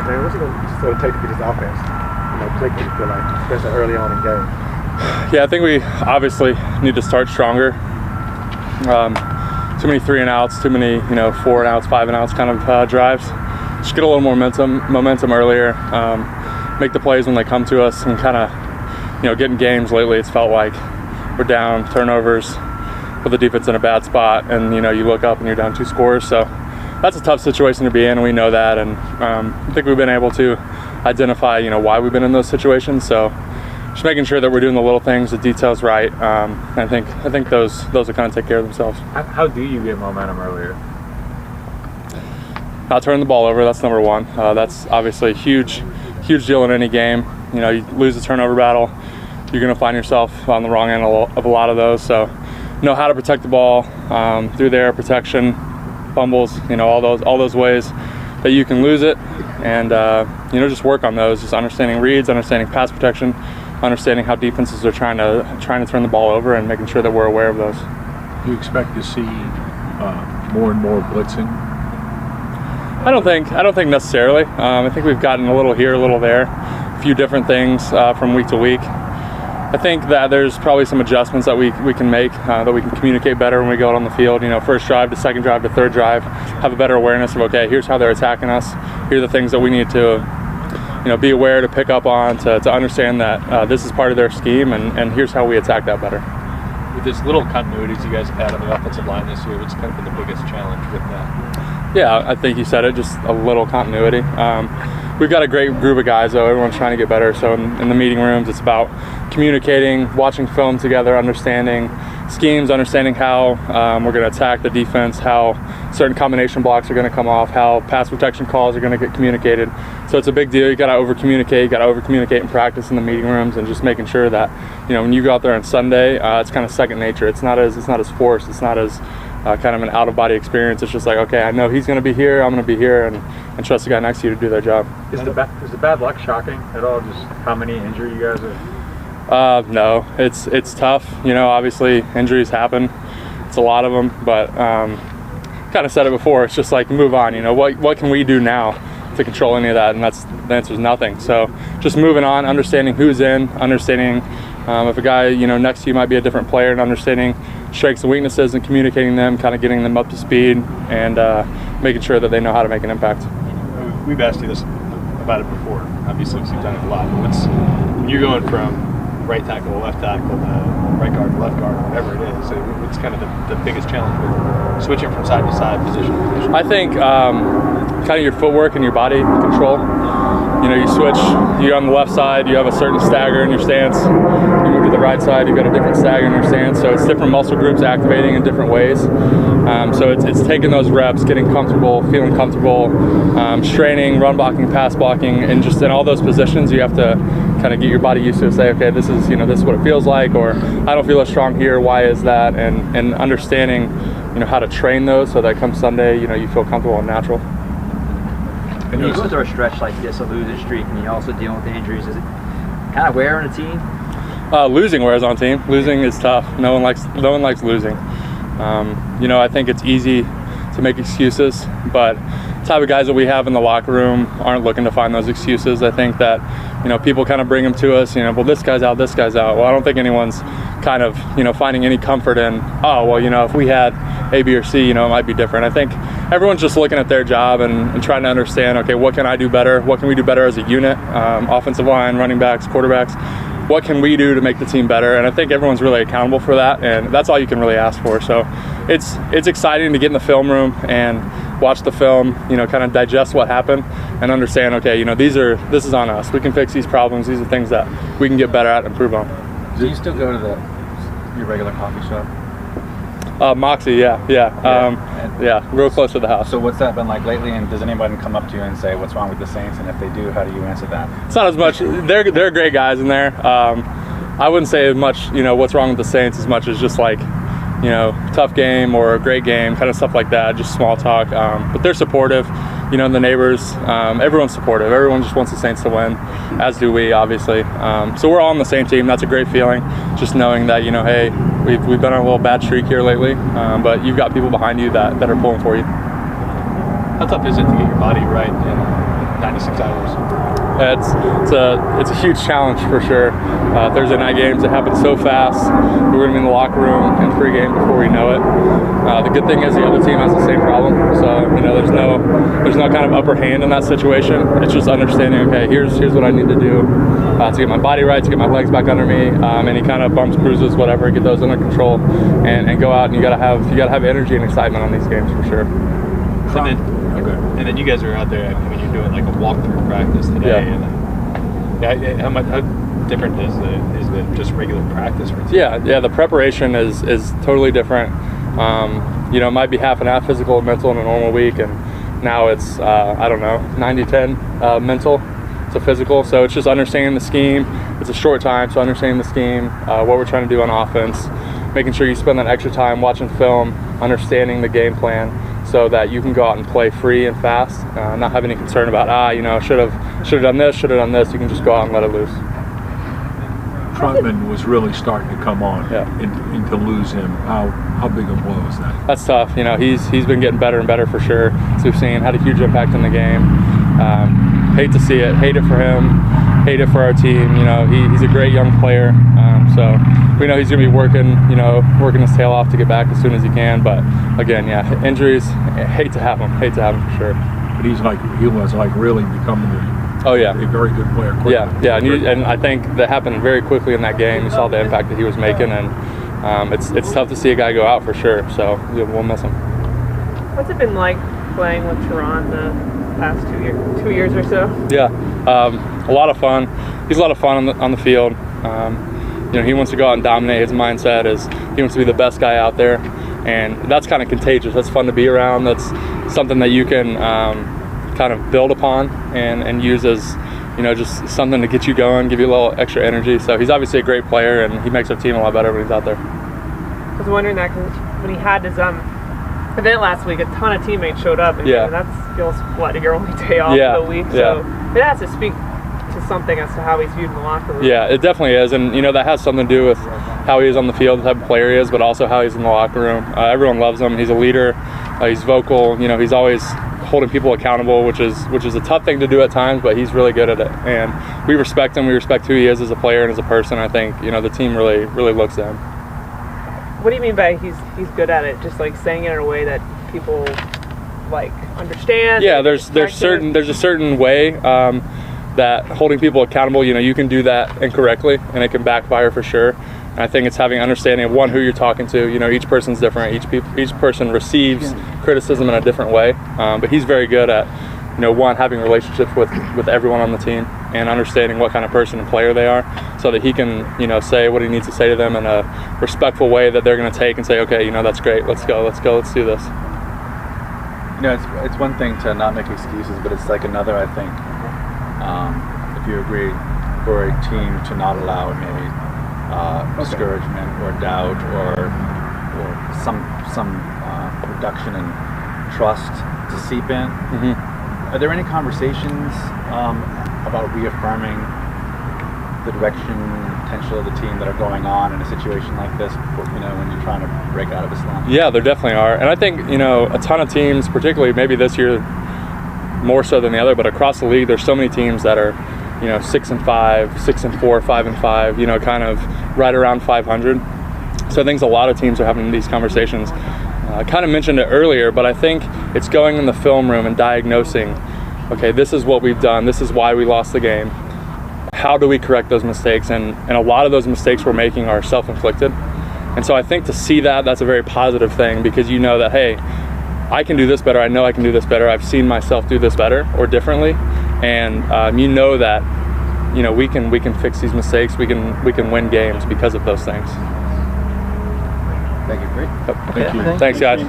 Man, what's it going to sort of take to get this offense, click, you feel like, especially early on in the game? Yeah, I think we obviously need to start stronger. Too many 3 and outs, too many 4 and outs, 5 and outs kind of drives. Just get a little more momentum earlier. Make the plays when they come to us, and kind of getting games lately. It's felt like we're down, turnovers, put the defense in a bad spot, and you look up and you're down 2 scores. So that's a tough situation to be in. We know that, and I think we've been able to identify why we've been in those situations. So just making sure that we're doing the little things, the details right. I think those will kind of take care of themselves. How do you get momentum earlier? Not turning the ball over. That's number one. That's obviously a huge deal in any game. You lose the turnover battle, you're going to find yourself on the wrong end of a lot of those. So know how to protect the ball through their protection, fumbles, all those ways that you can lose it, and just work on those. Just understanding reads, understanding pass protection, understanding how defenses are trying to turn the ball over, and making sure that we're aware of those. Do you expect to see more and more blitzing? I don't think necessarily. I think we've gotten a little here, a little there, a few different things from week to week. I think that there's probably some adjustments that we can make, that we can communicate better when we go out on the field. First drive to second drive to third drive, have a better awareness of, okay, here's how they're attacking us. Here are the things that we need to be aware to pick up on, to understand that this is part of their scheme, and here's how we attack that better. With this little continuities you guys have had on the offensive line this year, what's kind of been the biggest challenge with that? Yeah, I think you said it, just a little continuity. We've got a great group of guys, though. Everyone's trying to get better. So in the meeting rooms, it's about communicating, watching film together, understanding schemes, understanding how we're going to attack the defense, how certain combination blocks are going to come off, how pass protection calls are going to get communicated. So it's a big deal. You got to over-communicate. You got to over-communicate in practice in the meeting rooms, and just making sure that when you go out there on Sunday, it's kind of second nature. It's not as forced. It's not as kind of an out-of-body experience. It's just like, okay, I know he's going to be here, I'm going to be here, and trust the guy next to you to do their job. Is the bad luck shocking at all, just how many injuries you guys have? No, it's tough. Obviously injuries happen. It's a lot of them, but kind of said it before, it's just like move on. What can we do now to control any of that? And the answer is nothing. So just moving on, understanding who's in, understanding if a guy next to you might be a different player, and understanding strengths and weaknesses and communicating them, kind of getting them up to speed, and making sure that they know how to make an impact. We've asked you this about it before, obviously, because you've done it a lot. When you're going from right tackle, left tackle, right guard, left guard, whatever it is, it's kind of the biggest challenge with switching from side to side, position to position? I think kind of your footwork and your body control. You switch, you're on the left side, you have a certain stagger in your stance. You move to the right side, you've got a different stagger in your stance. So it's different muscle groups activating in different ways. So it's taking those reps, getting comfortable, feeling comfortable, straining, run blocking, pass blocking, and just in all those positions, you have to kind of get your body used to it. Say, okay, this is what it feels like, or I don't feel as strong here. Why is that? And understanding how to train those so that come Sunday, you feel comfortable and natural. When you go through a stretch like this, a losing streak, and you're also dealing with injuries, is it kind of wear on a team? Losing wears on a team. Losing is tough. No one likes losing. I think it's easy to make excuses, but the type of guys that we have in the locker room aren't looking to find those excuses. I think that people kind of bring them to us. Well, this guy's out. Well, I don't think anyone's kind of finding any comfort in, oh, well, if we had A, B, or C, it might be different. I think everyone's just looking at their job and trying to understand, okay, what can I do better? What can we do better as a unit? Offensive line, running backs, quarterbacks. What can we do to make the team better? And I think everyone's really accountable for that, and that's all you can really ask for. So it's exciting to get in the film room and watch the film, kind of digest what happened and understand, okay, this is on us. We can fix these problems. These are things that we can get better at and improve on. Do you still go to your regular coffee shop? Moxie, yeah, real close to the house. So what's that been like lately, and does anybody come up to you and say what's wrong with the Saints, and if they do, how do you answer that? It's not as much. They're great guys in there. I wouldn't say as much, what's wrong with the Saints, as much as just like, tough game or a great game, kind of stuff like that, just small talk. But they're supportive, the neighbors, everyone's supportive. Everyone just wants the Saints to win, as do we, obviously. So we're all on the same team. That's a great feeling, just knowing that, hey, we've been on a little bad streak here lately, but you've got people behind you that are pulling for you. How tough is it to get your body right in 96 hours? It's a huge challenge for sure. Thursday night games, it happens so fast. We're going to be in the locker room in pregame before we know it. The good thing is the other team has the same problem. So, you know, there's no kind of upper hand in that situation. It's just understanding, okay, here's what I need to do to get my body right, to get my legs back under me, any kind of bumps, bruises, whatever, get those under control, and go out, and you gotta have energy and excitement on these games for sure. And then you guys are out there. I mean, you're doing like a walkthrough practice today. Yeah. And then, how different is the just regular practice routine? Yeah. The preparation is totally different. You know, it might be half and half physical and mental in a normal week, and now it's I don't know, 90-10 mental to physical. So it's just understanding the scheme. It's a short time, so understanding the scheme, what we're trying to do on offense, making sure you spend that extra time watching film, understanding the game plan, so that you can go out and play free and fast, not have any concern about you know, should have done this. You can just go out and let it loose. Trotman was really starting to come on, and to lose him, how big a blow is that? That's tough. You know, he's been getting better and better for sure. As we've seen, had a huge impact in the game. Hate to see it. Hate it for him. Hate it for our team. You know, he's a great young player. So we know he's going to be working his tail off to get back as soon as he can. But again, injuries. Hate to have him for sure. But he was really becoming a very good player quickly. Yeah, and I think that happened very quickly in that game. You saw the impact that he was making, and it's tough to see a guy go out for sure. So we'll miss him. What's it been like playing with Teron the past 2 years or so? Yeah, a lot of fun. He's a lot of fun on the field. You know, he wants to go out and dominate. His mindset is he wants to be the best guy out there, and that's kind of contagious. That's fun to be around. That's something that you can kind of build upon and use as, you know, just something to get you going, give you a little extra energy. So he's obviously a great player, and he makes our team a lot better when he's out there. I was wondering that because when he had his event last week, a ton of teammates showed up, and that feels like your only day off of the week. So it has to speak to something as to how he's viewed in the locker room. Yeah, it definitely is, and you know, that has something to do with how he is on the field, the type of player he is, but also how he's in the locker room. Everyone loves him. He's a leader. He's vocal. You know, he's always holding people accountable, which is a tough thing to do at times, but he's really good at it. And we respect him. We respect who he is as a player and as a person. I think, you know, the team really looks at him. What do you mean by he's good at it? Just like saying it in a way that people like understand? Yeah, there's a certain way that holding people accountable, you know, you can do that incorrectly and it can backfire for sure. And I think it's having understanding of one, who you're talking to. You know, each person's different. Each person receives criticism in a different way. But he's very good at, you know, one, having relationships with everyone on the team and understanding what kind of person and player they are, so that he can, you know, say what he needs to say to them in a respectful way that they're going to take and say, okay, you know, that's great. Let's go. Let's do this. You know, it's one thing to not make excuses, but it's like another, I think, if you agree, for a team to not allow maybe discouragement or doubt or some reduction in trust to seep in. Mm-hmm. Are there any conversations about reaffirming the direction, potential of the team that are going on in a situation like this, you know, when you're trying to break out of a slump? Yeah, there definitely are. And I think, you know, a ton of teams, particularly maybe this year more so than the other, but across the league, there's so many teams that are, you know, 6-5, 6-4, 5-5, you know, kind of right around 500. So I think a lot of teams are having these conversations. I kind of mentioned it earlier, but I think it's going in the film room and diagnosing, okay, this is what we've done. This is why we lost the game. How do we correct those mistakes? And a lot of those mistakes we're making are self-inflicted. And so I think to see that, that's a very positive thing, because you know that, hey, I can do this better. I know I can do this better. I've seen myself do this better or differently. And you know that, you know, we can fix these mistakes. We can win games because of those things. Thank you. Great. Yep. Thank you. Thanks, guys.